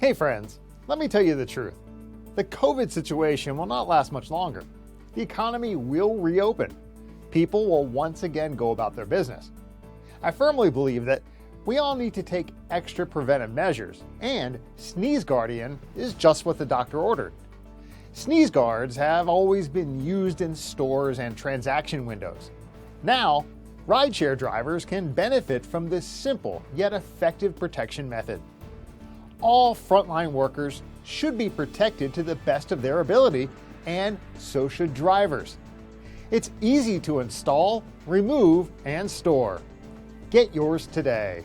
Hey friends, let me tell you the truth. The COVID situation will not last much longer. The economy will reopen. People will once again go about their business. I firmly believe that we all need to take extra preventive measures, and Sneeze Guardian is just what the doctor ordered. Sneeze guards have always been used in stores and transaction windows. Now, rideshare drivers can benefit from this simple yet effective protection method. All frontline workers should be protected to the best of their ability, and so should drivers. It's easy to install, remove, and store. Get yours today.